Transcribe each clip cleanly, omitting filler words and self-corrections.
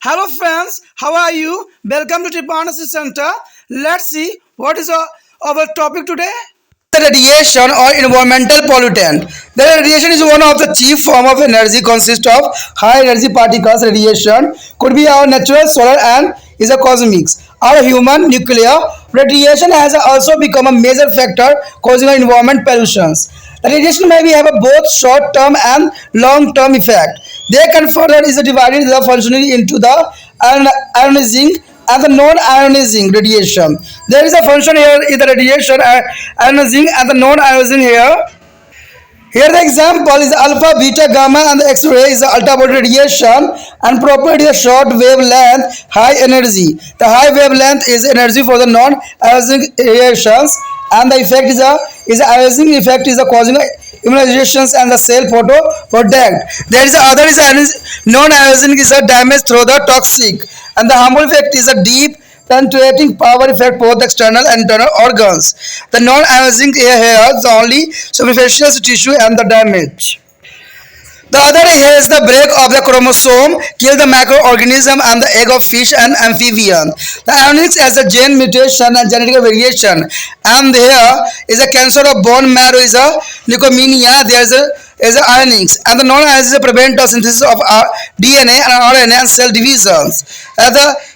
Hello friends, how are you? Welcome to Tripanasi Center. Let's see what is our topic today. The radiation or environmental pollutant. The radiation is one of the chief form of energy consists of high energy particles. Radiation could be our natural, solar and is a cosmics. Our human nuclear radiation has also become a major factor causing environment pollutions. The radiation may have a both short-term and long-term effect. They can further is divided the functionally into the ionizing and the non-ionizing radiation. There is a function here in the radiation ionizing and the non-ionizing here. Here the example is alpha, beta, gamma and the X-ray is the ultraviolet radiation and property is short wavelength, high energy. The high wavelength is energy for the non-ionizing radiations and the effect is the ionizing effect is the causing immunizations and the cell photo protect. There is a other is non-ionizing is a damage through the toxic and the harmful effect is a deep penetrating power effect both external and internal organs. The non-ionizing here is the only superficial tissue and the damage. The other here is the break of the chromosome, kill the microorganism and the egg of fish and amphibian. The ionics as a gene mutation and genetic variation. And here is a cancer of bone marrow is a leukemia. There is a ionics and the non-ionics prevent the synthesis of DNA and RNA and cell divisions.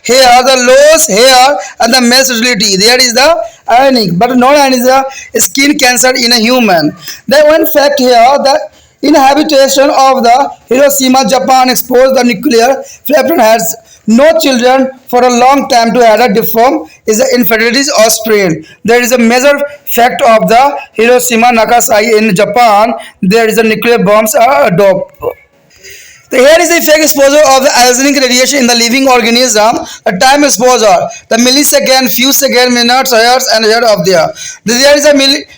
Here the lows here and the male fertility. There is the ionic, but non-ionic is skin cancer in a human. The one fact here the inhabitation of the Hiroshima, Japan exposed the nuclear weapon has no children for a long time to have a deform is the infertility or strain. There is a major fact of the Hiroshima, Nagasaki in Japan. There is a nuclear bombs are adopted. Here is the effect exposure of the ionic radiation in the living organism. The time exposure, the millisecond, few seconds, minutes, hours, and here of there. There is a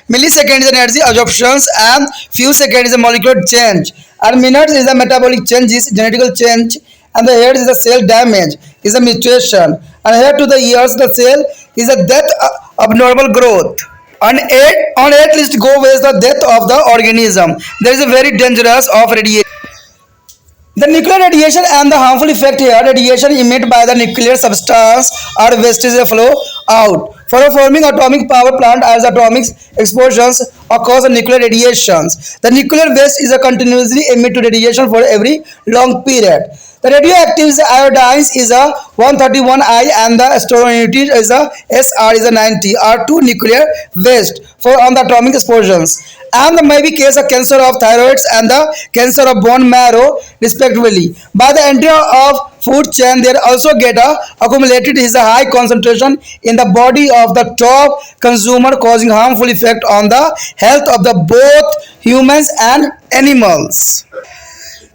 millisecond is the energy absorptions and few seconds is the molecular change. And minutes is the metabolic changes, genetical change, and the here is the cell damage, is a mutation. And here to the years, the cell is a death abnormal growth. On eight list go with the death of the organism. There is a very dangerous of radiation. The nuclear radiation and the harmful effect here, radiation emitted by the nuclear substance or wastage flow out. For forming atomic power plant as atomic explosions occurs nuclear radiations. The nuclear waste is a continuously emitted radiation for every long period. The radioactive iodine is a 131I and the astroneutrine is a SR is a 90 are two nuclear waste for on the atomic explosions. And the maybe case of cancer of thyroids and the cancer of bone marrow respectively. By the entry of food chain, there also get accumulated is a high concentration in the body of the top consumer causing harmful effect on the health of the both humans and animals.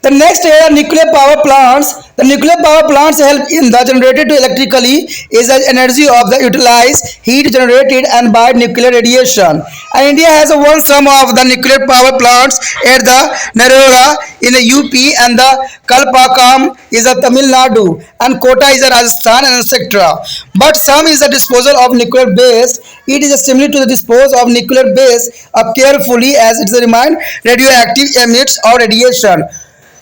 The next area nuclear power plants. The nuclear power plants help in the generated to electrically is the energy of the utilized heat generated and by nuclear radiation. And India has a one sum of the nuclear power plants at the Narora in the UP and the Kalpakam is a Tamil Nadu and Kota is a Rajasthan and etc. But some is the disposal of nuclear waste. It is similar to the disposal of nuclear waste carefully as it remains radioactive emits or radiation.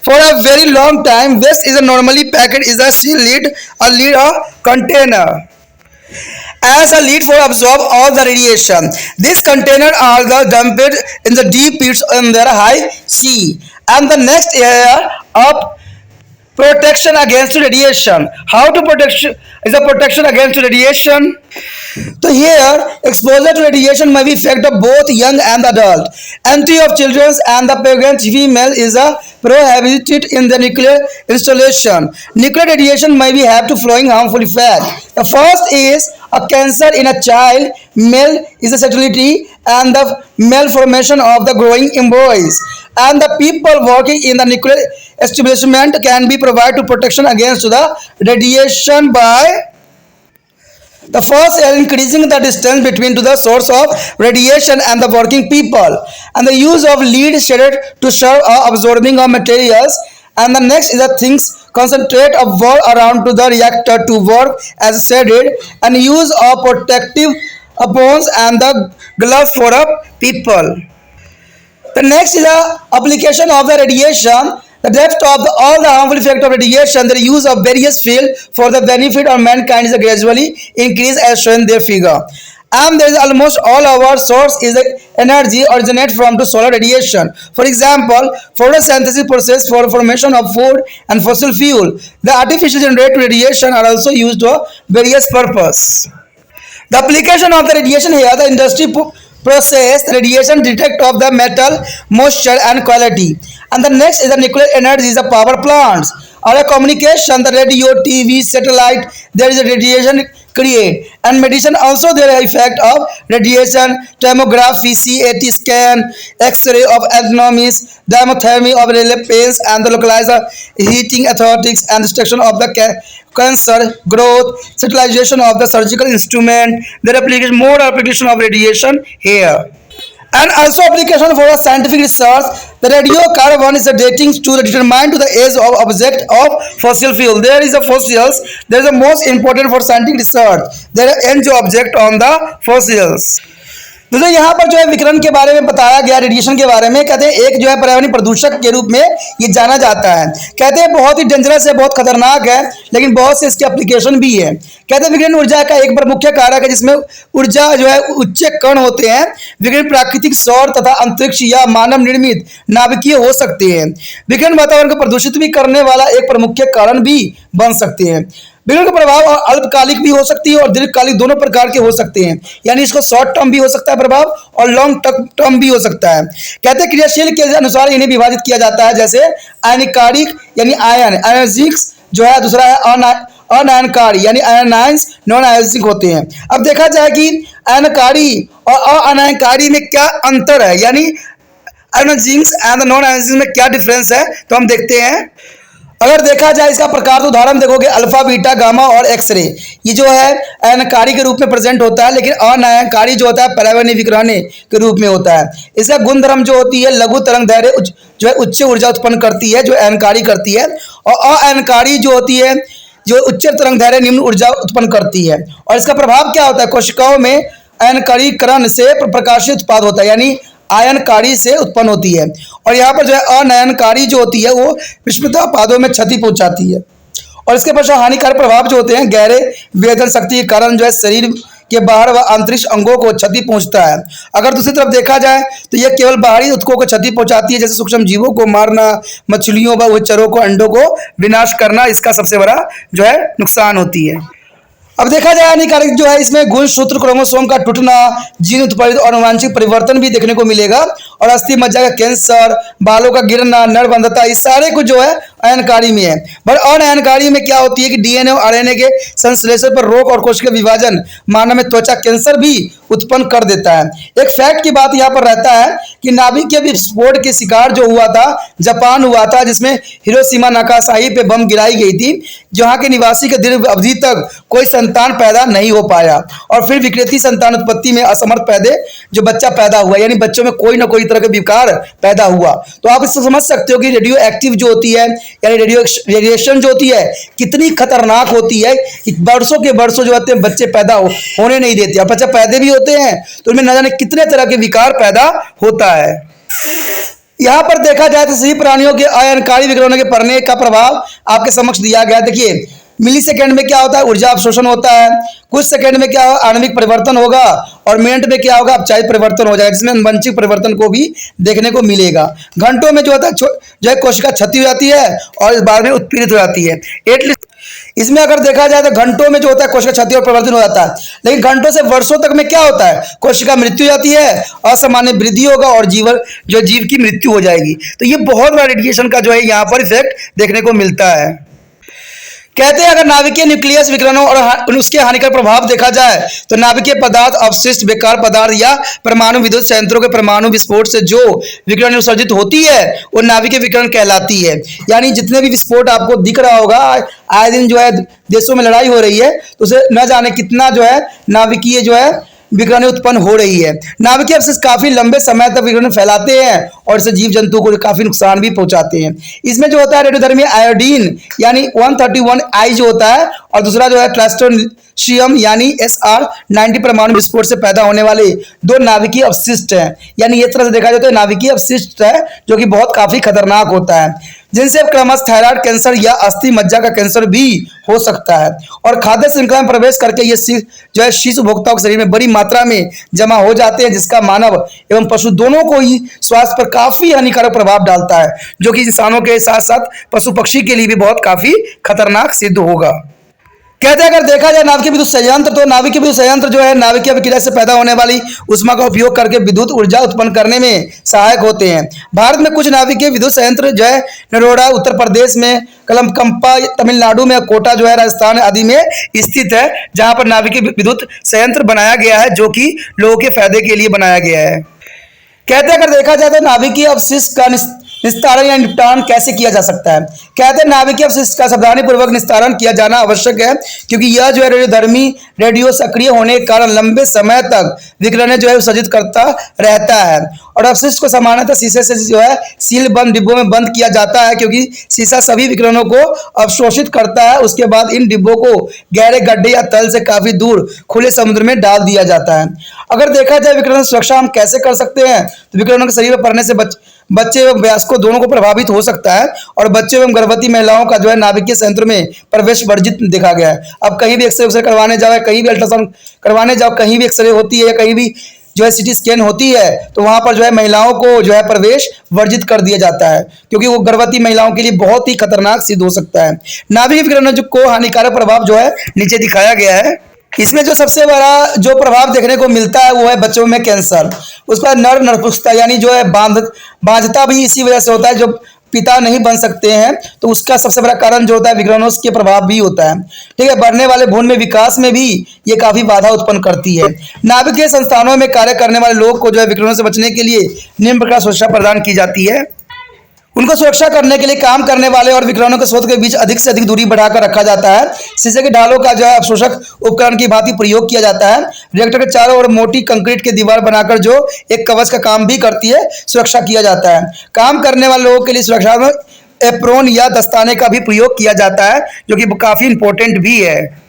For a very long time, waste is a normally packed is a seal lid, a lid or container as a lid for absorb all the radiation. This container are the dumped in the deep pits in the high sea. And the next area of protection against radiation. How to protect is a protection against radiation? So here, exposure to radiation may be affect of both young and adult. Entry of children and the pregnant female is a prohibited in the nuclear installation. Nuclear radiation may be have to flowing harmful effect. The first is a cancer in a child. Male is a fertility and the malformation of the growing embryos. And the people working in the nuclear establishment can be provided protection against the radiation by the first is increasing the distance between to the source of radiation and the working people, and the use of lead shaded to serve absorbing of materials. And the next is the things concentrate of work around to the reactor to work as shaded, and use of protective aprons and the glove for people. The next is the application of the radiation. The depth of all the harmful effect of radiation, the use of various field for the benefit of mankind is gradually increase as shown their figure. And there is almost all our source is the energy originate from the solar radiation. For example, photosynthesis process for formation of food and fossil fuel. The artificial generated radiation are also used for various purpose. The application of the radiation here, the industry process radiation detect of the metal, moisture and quality. And the next is the nuclear energy is the power plants. Or a communication, the radio, TV, satellite, there is a radiation create. And medicine also there is effect of radiation, thermography, CAT scan, X-ray of anatomies, diamothermy of relief pains and the localizer heating authorities and destruction of the cancer growth, sterilization of the surgical instrument. There application more application of radiation here. And also application for a scientific research. The radiocarbon is a dating to determine to the age of object of fossil fuel. There is a fossils. There is the most important for scientific research. There are age object on the fossils. तो यहाँ पर जो है विकिरण के बारे में बताया गया, रेडिएशन के बारे में कहते हैं एक जो है पर्यावरणीय प्रदूषक के रूप में ये जाना जाता है। कहते हैं बहुत ही डेंजरस है, बहुत खतरनाक है, लेकिन बहुत से इसके एप्लीकेशन भी है। कहते हैं विकिरण ऊर्जा का एक मुख्य कारक है जिसमें ऊर्जा जो है उच्च कण होते हैं। विकिरण प्राकृतिक, सौर तथा अंतरिक्ष या मानव निर्मित नाभिकीय हो सकते हैं। विकिरण वातावरण को प्रदूषित भी करने वाला एक प्रमुख कारण भी बन सकते हैं। विकिरण का प्रभाव अल्पकालिक भी हो सकती है और दीर्घकालिक दोनों प्रकार के हो सकते हैं। यानी इसको शॉर्ट टर्म भी हो सकता है प्रभाव और लॉन्ग टर्म भी हो सकता है। कहते हैं क्रियाशील के अनुसार इन्हें विभाजित किया जाता है, जैसे आयनिकारिक यानी आयन आयोजिक्स जो है, दूसरा है अनायनकारी यानी आयनाइंस नॉन आयोजिक होते हैं। अब देखा जाए कि आयनकारी और अनायनकारी में क्या अंतर है, यानी आयोजिक्स एंड नॉन आयोजिक्स में क्या डिफरेंस है, तो हम देखते हैं। अगर देखा जाए इसका प्रकार तो उदाहरण देखोगे अल्फा, बीटा, गामा और एक्सरे, ये जो है आयनकारी के रूप में प्रेजेंट होता है, लेकिन अनायनकारी जो होता है पर्यावरणीय विकिरण के रूप में होता है। इसका गुणधर्म जो होती है लघु तरंग दैर्घ्य जो है उच्च ऊर्जा उत्पन्न करती है, जो आयनकारी करती है, और अनायनकारी जो होती है जो उच्च तरंग दैर्घ्य निम्न ऊर्जा उत्पन्न करती है। और इसका प्रभाव क्या होता है, कोशिकाओं में आयनकारीकरण से प्रकाशीय उत्पाद होता है, यानी आयनकारी से उत्पन्न होती है। और यहाँ पर जो है अनयनकारी जो होती है वो विषमता पादों में क्षति पहुंचाती है। और इसके पश्चात हानिकारक प्रभाव जो होते हैं गहरे वेदन शक्ति के कारण जो है शरीर के बाहर व आंतरिक अंगों को क्षति पहुंचता है। अगर दूसरी तरफ देखा जाए तो यह केवल बाहरी ऊतकों को क्षति पहुंचाती है, जैसे सूक्ष्म जीवों को मारना, मछलियों व उभयचरों को, अंडों को विनाश करना, इसका सबसे बड़ा जो है नुकसान होती है। अब देखा जाए हानिकारक जो है इसमें गुणसूत्र क्रोमोसोम का टूटना, जीन उत्पादित और अनुवांशिक परिवर्तन भी देखने को मिलेगा, और अस्थि मज्जा का कैंसर, बालों का गिरना, नरबंधता, इस सारे कुछ जो है अयनकारी में है। पर अनयनकारी में क्या होती है कि डीएनए और आरएनए के संश्लेषण पर रोक और कोशिका विभाजन मानव में त्वचा कैंसर भी उत्पन्न कर देता है। एक फैक्ट की बात यहाँ पर रहता है कि नाभिक के विस्फोट के शिकार जो हुआ था जापान हुआ था, जिसमें हिरोशिमा नागासाकी पे बम गिराई गई थी, जहाँ के निवासी के दीर्घ अवधि तक कोई संतान पैदा नहीं हो पाया, और फिर विकृति संतान उत्पत्ति में असमर्थ पैदे जो बच्चा पैदा हुआ, यानी बच्चों में कोई ना कोई तरह का विकार पैदा हुआ। तो आप इससे समझ सकते हो कि रेडियो एक्टिव जो होती है यानी रेडिएशन जो होती है कितनी खतरनाक होती है कि वर्षों के वर्षों जो होते हैं बच्चे पैदा होने नहीं देते, और बच्चे पैदा भी होते हैं तो उनमें न जाने कितने तरह के विकार पैदा होता है। यहाँ पर देखा जाए तो सभी प्राणियों के अयनकारी विकिरणों के पड़ने का प्रभाव आपके समक्ष दिया गया। देखिए मिली सेकेंड में क्या होता है, ऊर्जा अवशोषण होता है, कुछ सेकंड में क्या होगा, आणविक परिवर्तन होगा, और मिनट में क्या होगा, अपचायिक परिवर्तन हो जाएगा, जिसमें अनुवंशिक परिवर्तन को भी देखने को मिलेगा। घंटों में जो होता है जो है कोशिका क्षति हो जाती है और बाद में उत्पीड़ित हो जाती है। एटलीस्ट इसमें अगर देखा जाए तो घंटों में जो होता है कोशिका क्षति और परिवर्तन हो जाता है, लेकिन घंटों से वर्षों तक में क्या होता है, कोशिका मृत्यु हो जाती है, असामान्य वृद्धि होगा और जीव की मृत्यु हो जाएगी। तो ये बहुत बड़ा रेडिएशन का जो है यहाँ पर इफेक्ट देखने को मिलता है। कहते हैं अगर नाभिकीय न्यूक्लियस विकिरणों और उसके हानिकारक प्रभाव देखा जाए तो नाभिकीय पदार्थ, अवशिष्ट, बेकार पदार्थ या परमाणु विद्युत संयंत्रों के परमाणु विस्फोट से जो विकिरण उत्सर्जित होती है वो नाभिकीय विकिरण कहलाती है। यानी जितने भी विस्फोट आपको दिख रहा होगा, आए दिन जो है देशों में लड़ाई हो रही है तो उसे न जाने कितना जो है नाभिकीय जो है विकिरण उत्पन्न हो रही है। नाभिकीय अवशेष काफी लंबे समय तक विकिरण फैलाते हैं और इससे जीव जंतु को काफी नुकसान भी पहुंचाते हैं। इसमें जो होता है रेडियोधर्मी आयोडीन यानी 131I जो होता है, और दूसरा जो है ट्रांसट्रोशियम यानी SR90 परमाणु विस्फोट से पैदा होने वाले दो नाभिकीय अवशिष्ट हैं। यानी इस तरह से देखा जाए तो नाभिकीय अवशिष्ट है जो कि बहुत काफी खतरनाक होता है। जिनसे क्रमश थायराइड कैंसर या अस्थि मज्जा का कैंसर भी हो सकता है। और खाद्य श्रृंखला में प्रवेश करके ये जो है शीश उपभोक्ताओं के शरीर में बड़ी मात्रा में जमा हो जाते हैं, जिसका मानव एवं पशु दोनों को ही स्वास्थ्य पर काफी हानिकारक प्रभाव डालता है, जो कि इंसानों के साथ साथ पशु पक्षी के लिए भी बहुत काफी खतरनाक सिद्ध होगा। कहते हैं अगर देखा जाए नाभिकीय विद्युत संयंत्र, तो नाभिकीय विद्युत संयंत्र जो है नाभिकीय अभिक्रिया से पैदा होने वाली ऊष्मा का उपयोग करके विद्युत ऊर्जा उत्पन्न करने में सहायक होते हैं। भारत में कुछ नाभिकीय विद्युत संयंत्र जो है नरोड़ा उत्तर प्रदेश में, कलमकंपा तमिलनाडु में, कोटा जो है राजस्थान आदि में स्थित है, जहां पर नाभिकीय विद्युत संयंत्र बनाया गया है, जो कि लोगों के फायदे के लिए बनाया गया है। कहते हैं अगर देखा जाए तो नाभिकीय अपशिष्ट का निस्तारण या निपटान कैसे किया जा सकता है। कहते हैं नाभिकीय अपशिष्ट का सावधानी पूर्वक निस्तारण किया जाना आवश्यक है, क्योंकि यह जो है रेडियोधर्मी रेडियो सक्रिय होने के कारण लंबे समय तक विकिरण जो है उत्सर्जित करता रहता है। और अपशिष्ट को सामान्यतः शीशे से जो है सील बंद डिब्बों में बंद किया जाता है, क्योंकि शीशा सभी विकिरणों को अवशोषित करता है। उसके बाद इन डिब्बों को गहरे गड्ढे या तल से काफी दूर खुले समुद्र में डाल दिया जाता है। अगर देखा जाए विकिरण सुरक्षा हम कैसे कर सकते हैं, तो विकिरणों के शरीर पर पड़ने से बच्चे एवं वयस्कों दोनों को प्रभावित हो सकता है। और बच्चे एवं गर्भवती महिलाओं का जो है नाभिकीय संयंत्र में प्रवेश वर्जित देखा गया है। अब कहीं भी एक्सरे करवाने जाओ, कहीं भी अल्ट्रासाउंड करवाने जाओ, कहीं भी एक्सरे होती है या कहीं भी जो है सिटी स्कैन होती है, तो वहां पर जो है महिलाओं को जो है प्रवेश वर्जित कर दिया जाता है, क्योंकि वो गर्भवती महिलाओं के लिए बहुत ही खतरनाक सिद्ध हो सकता है। नाभिकीय विकिरण को हानिकारक प्रभाव जो है नीचे दिखाया गया है। इसमें जो सबसे बड़ा जो प्रभाव देखने को मिलता है वो है बच्चों में कैंसर। उसका नरपुष्टता यानी जो है बांझता भी इसी वजह से होता है, जो पिता नहीं बन सकते हैं, तो उसका सबसे बड़ा कारण जो होता है विकिरणों के प्रभाव भी होता है। ठीक है, बढ़ने वाले भ्रूण में विकास में भी ये काफी बाधा उत्पन्न करती है। नाभिकीय संस्थानों में कार्य करने वाले लोग को जो है विकिरणों से बचने के लिए निम्न प्रकार सुरक्षा प्रदान की जाती है। उनको सुरक्षा करने के लिए काम करने वाले और विकिरणों के स्रोत के बीच अधिक से अधिक दूरी बढ़ाकर रखा जाता है। शीशे के ढालों का जो है अवशोषक उपकरण की भांति प्रयोग किया जाता है। रिएक्टर के चारों ओर मोटी कंक्रीट की दीवार बनाकर जो एक कवच का काम भी करती है, सुरक्षा किया जाता है। काम करने वाले लोगों के लिए सुरक्षा में एप्रोन या दस्ताने का भी प्रयोग किया जाता है, जो कि काफी इंपॉर्टेंट भी है।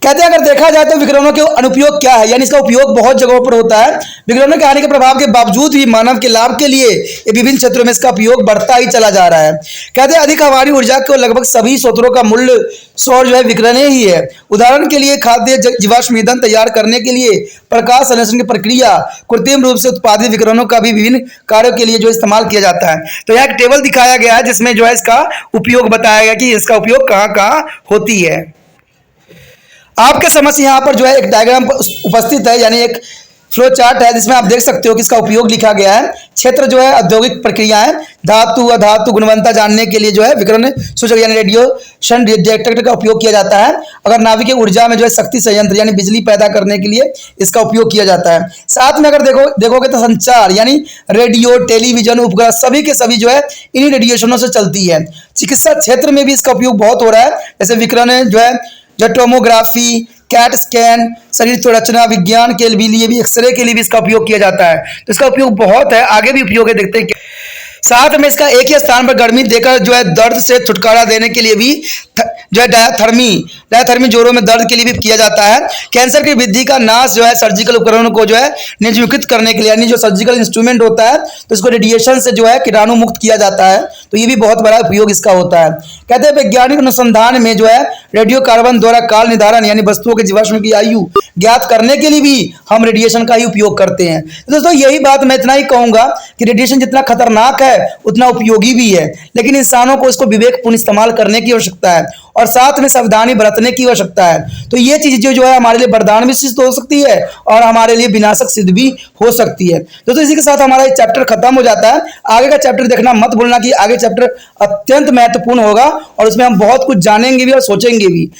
कहते हैं अगर देखा जाए तो विकिरणों के अनुपयोग क्या है, यानी इसका उपयोग बहुत जगहों पर होता है। विकिरणों के हानि के प्रभाव के बावजूद भी मानव के लाभ के लिए विभिन्न क्षेत्रों में इसका उपयोग बढ़ता ही चला जा रहा है। कहते हैं अधिक हमारी ऊर्जा को लगभग सभी स्रोतों का मूल्य स्रोत जो है विकिरण ही है। उदाहरण के लिए खाद्य जीवाश्म ईंधन तैयार करने के लिए प्रकाश संश्लेषण की प्रक्रिया, कृत्रिम रूप से उत्पादित विकिरणों का भी विभिन्न कार्यों के लिए जो इस्तेमाल किया जाता है। तो यहाँ एक टेबल दिखाया गया है जिसमें जो है इसका उपयोग बताया गया कि इसका उपयोग कहाँ कहाँ होती है। आपके समक्ष यहाँ पर जो है एक डायग्राम उपस्थित है, यानी एक फ्लो चार्ट है, जिसमें आप देख सकते हो कि इसका उपयोग लिखा गया है। क्षेत्र जो है औद्योगिक प्रक्रियाएं, धातु अधातु गुणवत्ता जानने के लिए जो है विकिरण सूचक यानी रेडिएशन डिटेक्टर का उपयोग किया जाता है। अगर नाभिकीय ऊर्जा में जो है शक्ति संयंत्र यानी बिजली पैदा करने के लिए इसका उपयोग किया जाता है। साथ में अगर देखोगे तो संचार यानी रेडियो, टेलीविजन उपग्रह सभी के सभी जो है इन्हीं रेडिएशनों से चलती है। चिकित्सा क्षेत्र में भी इसका उपयोग बहुत हो रहा है, जैसे विकिरण जो है टोमोग्राफी, कैट स्कैन, शरीर संरचना विज्ञान के लिए भी, एक्सरे के लिए भी इसका उपयोग किया जाता है। तो इसका उपयोग बहुत है, आगे भी उपयोग है, देखते हैं। साथ में इसका एक ही स्थान पर गर्मी देकर जो है दर्द से छुटकारा देने के लिए भी जो है डायथर्मी जोड़ों में दर्द के लिए भी किया जाता है। कैंसर की वृद्धि का नाश जो है सर्जिकल उपकरणों को जो है निम्नलिखित करने के लिए, यानी जो सर्जिकल इंस्ट्रूमेंट होता है तो इसको रेडिएशन से जो है कीटाणु मुक्त किया जाता है। तो ये भी बहुत बड़ा उपयोग इसका होता है। कहते हैं वैज्ञानिक अनुसंधान में जो है रेडियो कार्बन द्वारा काल निर्धारण यानी वस्तुओं के जीवाश्म की आयु ज्ञात करने के लिए भी हम रेडिएशन का ही उपयोग करते हैं। तो दोस्तों यही बात मैं इतना ही कहूंगा कि रेडिएशन जितना खतरनाक है उतना उपयोगी भी है, लेकिन इंसानों को इसको विवेकपूर्ण इस्तेमाल करने की आवश्यकता है और साथ में सावधानी बरतने की आवश्यकता है। तो ये चीज जो है हमारे लिए वरदान भी सिद्ध हो सकती है और हमारे लिए विनाशक सिद्ध भी हो सकती है। दोस्तों इसी के साथ हमारा ये चैप्टर खत्म हो जाता है। आगे का चैप्टर देखना मत भूलना कि आगे चैप्टर अत्यंत महत्वपूर्ण होगा और उसमें हम बहुत कुछ जानेंगे भी और सोचेंगे भी।